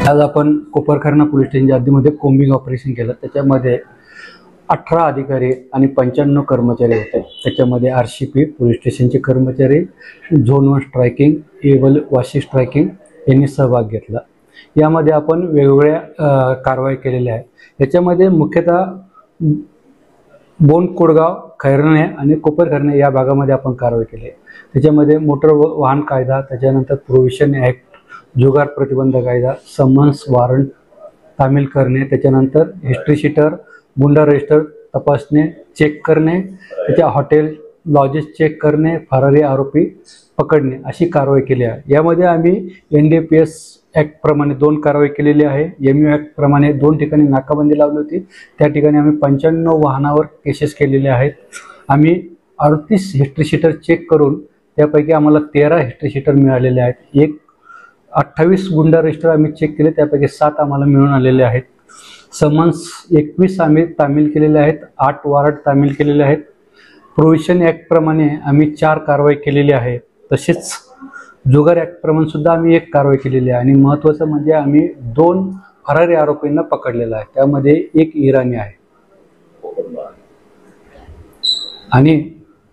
आज आपण कोपरखैरणे पोलीस स्टेशनच्या हद्दीमध्ये कोम्बिंग ऑपरेशन केलं। त्याच्यामध्ये 18 अधिकारी आणि 95 कर्मचारी होते। त्याच्यामध्ये आरसीपी पोलीस स्टेशनचे कर्मचारी, zone 1 striking, able Vashi striking यांनी सहभाग घेतला। यामध्ये आपण वेगवेगळ्या कारवाई केलेल्या आहे। याच्यामध्ये मुख्यतः बोन कोडगाव, खैरणे आणि कोपरखैरणे या भागामध्ये आपण कारवाई केली आहे। त्याच्यामध्ये मोटर वाहन कायदा, त्याच्यानंतर प्रोव्हिशन ॲक्ट, जुगार प्रतिबंध कायदा, समन्स वॉरंट तामील करणे, त्याच्यानंतर हिस्ट्री शीटर, गुंडा रजिस्टर तपासणे, चेक करणे, त्याच्या हॉटेल लॉजेस चेक करणे, फरारी आरोपी पकडणे अशी कारवाई केली आहे। यामध्ये आम्ही NDPS ॲक्ट प्रमाणे 2 कारवाई केलेली आहे। MU ॲक्ट प्रमाणे 2 ठिकाणी नाकाबंदी लावली होती। त्या ठिकाणी आम्ही 95 वाहनावर केसेस केलेले आहेत। आम्ही 38 हिस्ट्री शीटर चेक करून त्यापैकी आम्हाला 13 हिस्ट्री शीटर मिळालेले आहेत। 28 गुंडा रजिस्टर आम्ही चेक केले, त्यापैकी 7 आम्हाला मिळून आलेले आहेत। समन्स 21 आम्ही तामील केलेले आहेत, 8 वॉरंट तामील केलेले आहेत। प्रोव्हिशन ॲक्ट प्रमाणे आम्ही 4 कारवाई केलेली आहे। तसेच जुगार ॲक्ट प्रमाणे सुद्धा आम्ही 1 कारवाई केलेली आहे। आणि महत्त्वाचं म्हणजे आम्ही 2 फरारी आरोपींना पकडलेला आहे, त्यामध्ये 1 इराणी आहे। आणि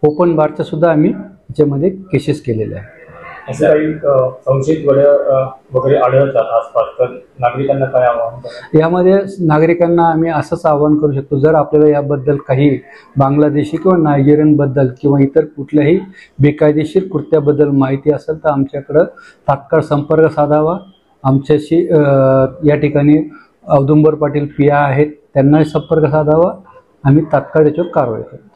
ओपन बारचा सुद्धा आम्ही याच्यामध्ये केसेस केलेले आहे। असे काही संशयित वगैरे आढळतात आसपास, तर नागरिकांना काय आवाहन? यामध्ये नागरिकांना आम्ही असंच आवाहन करू शकतो, जर आपल्याला याबद्दल काही बांगलादेशी किंवा नायजेरियन बद्दल किंवा इतर कुठल्याही बेकायदेशीर कृत्याबद्दल माहिती असेल तर आमच्याकडं तात्काळ संपर्क साधावा। आमच्याशी या ठिकाणी औदुंबर पाटील PI आहेत, त्यांनाही संपर्क साधावा। आम्ही तात्काळ त्याच्यावर कारवाई करू।